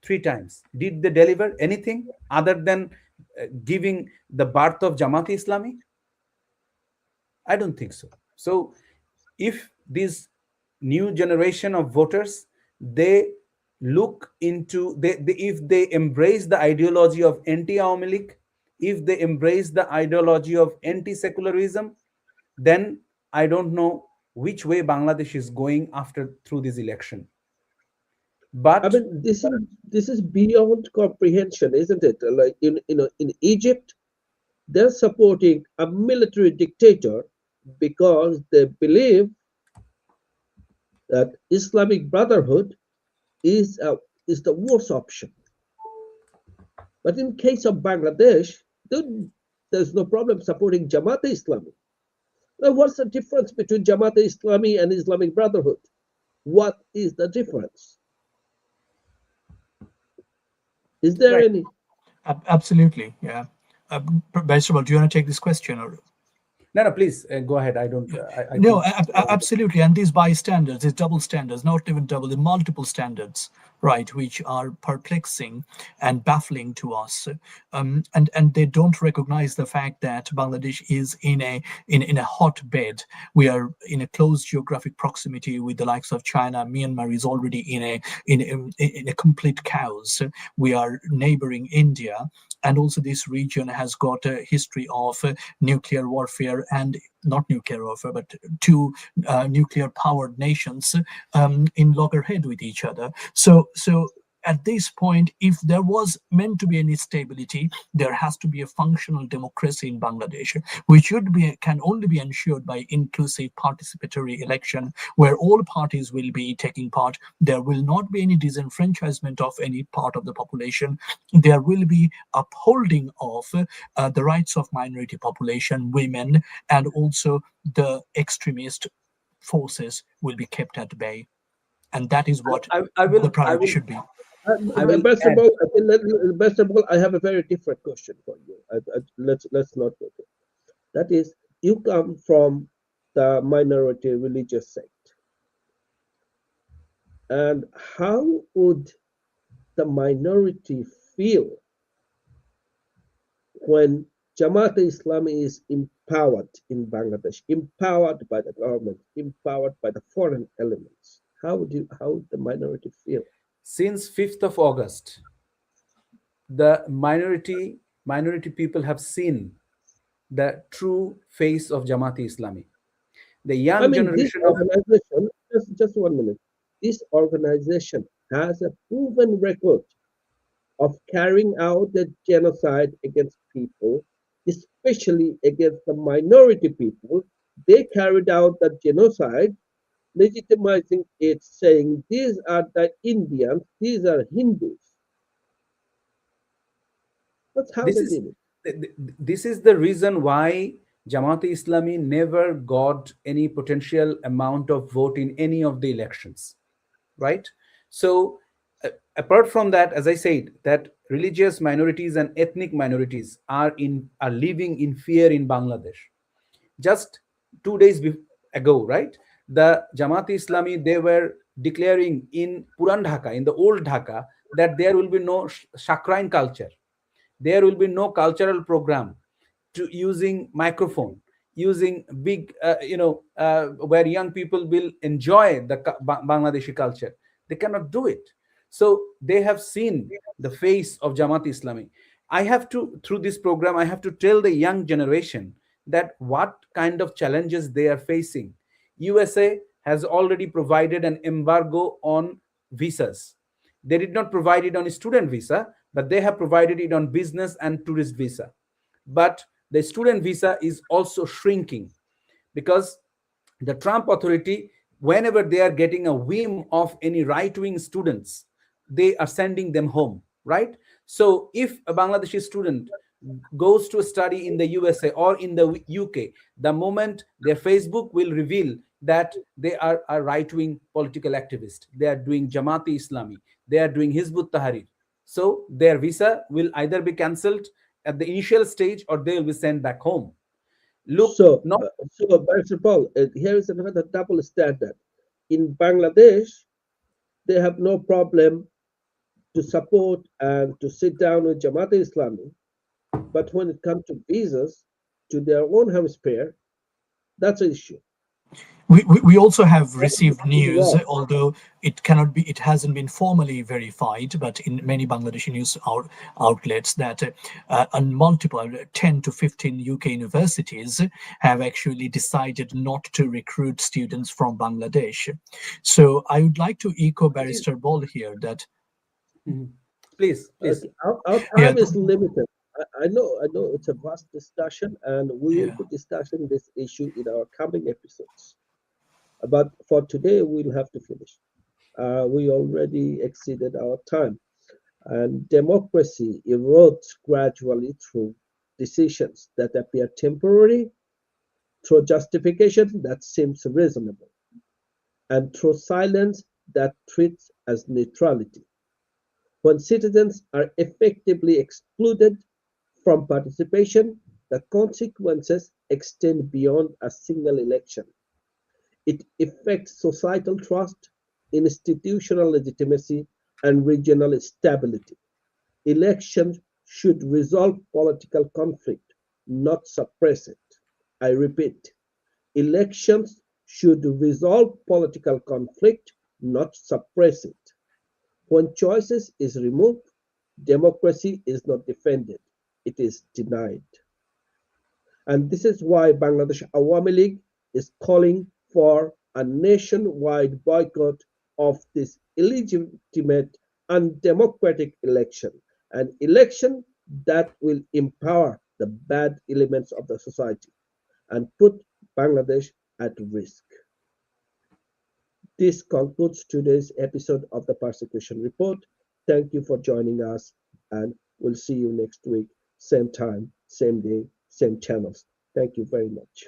3 times. Did they deliver anything other than giving the birth of Jamaat Islami? I don't think so. So if this new generation of voters, they look into if they embrace the ideology of anti-Awami League, if they embrace the ideology of anti-secularism, then I don't know which way Bangladesh is going after through this election. I But mean, this is beyond comprehension, isn't it? Like in Egypt, they're supporting a military dictator because they believe that Islamic Brotherhood is the worst option. But in case of Bangladesh, there's no problem supporting Jamaat Islami. Now, what's the difference between Jamaat Islami and Islamic Brotherhood? What is the difference? Is there right. any? Absolutely, yeah. Barrister, do you want to take this question or? No, please go ahead. I don't. I No, think absolutely. And these bystanders, these double standards, not even double, the multiple standards, right, which are perplexing and baffling to us. And they don't recognize the fact that Bangladesh is in a hotbed. We are in a close geographic proximity with the likes of China. Myanmar is already in a complete chaos. We are neighboring India. And also this region has got a history of nuclear warfare, and not nuclear warfare, but two nuclear powered nations in loggerhead with each other. So at this point, if there was meant to be any stability, there has to be a functional democracy in Bangladesh, which can only be ensured by inclusive participatory election where all parties will be taking part. There will not be any disenfranchisement of any part of the population. There will be upholding of the rights of minority population, women, and also the extremist forces will be kept at bay. And that is what the priority should be. I will Best add. of all, I have a very different question for you. Let's not go there. That is, you come from the minority religious sect, and how would the minority feel when Jamaat Islami is empowered in Bangladesh, empowered by the government, empowered by the foreign elements? how would the minority feel? Since 5th of August, the minority people have seen the true face of Jamaati Islami. The I young mean, this generation of organization, just 1 minute, this organization has a proven record of carrying out the genocide against people, especially against the minority people. They carried out the genocide, legitimizing it, saying these are the Indians, these are Hindus. That's how this they is did it. this is the reason why Jamaat Islami never got any potential amount of vote in any of the elections, right? So apart from that, as I said, that religious minorities and ethnic minorities are living in fear in Bangladesh. Just 2 days ago, right? The Jamaat Islami, they were declaring in Puran Dhaka, in the old Dhaka, that there will be no Shakrine culture. There will be no cultural program to using microphone, using big, where young people will enjoy the Bangladeshi culture. They cannot do it. So they have seen the face of Jamaat Islami. I have to, through this program, I have to tell the young generation that what kind of challenges they are facing. USA has already provided an embargo on visas. They did not provide it on a student visa, but they have provided it on business and tourist visa. But the student visa is also shrinking because the Trump authority, whenever they are getting a whim of any right wing students, they are sending them home, right? So if a Bangladeshi student goes to study in the USA or in the UK, the moment their Facebook will reveal that they are a right wing political activist, they are doing Jamaati Islami, they are doing Hizbut Tahrir. So their visa will either be cancelled at the initial stage or they will be sent back home. Look, So, not Barrister Paul, here is another double standard. In Bangladesh, they have no problem to support and to sit down with Jamaat Islami, but when it comes to visas to their own hemisphere, that's an issue. We also have What received is news, wrong? although it hasn't been formally verified, but in many Bangladeshi news outlets that on multiple 10 to 15 UK universities have actually decided not to recruit students from Bangladesh. So I would like to echo Barrister Baul here that Mhm. Please. Okay, our yeah, time is limited. I know it's a vast discussion, and we will yeah. be discussing this issue in our coming episodes. But for today, we'll have to finish. We already exceeded our time, and democracy erodes gradually through decisions that appear temporary, through justification that seems reasonable, and through silence that treats as neutrality. When citizens are effectively excluded from participation, the consequences extend beyond a single election. It affects societal trust, institutional legitimacy, and regional stability. Elections should resolve political conflict, not suppress it. I repeat, elections should resolve political conflict, not suppress it. When choices is removed, democracy is not defended, it is denied. And this is why Bangladesh Awami League is calling for a nationwide boycott of this illegitimate, undemocratic election, an election that will empower the bad elements of the society and put Bangladesh at risk. This concludes today's episode of the Persecution Report. Thank you for joining us, and we'll see you next week, same time, same day, same channels. Thank you very much.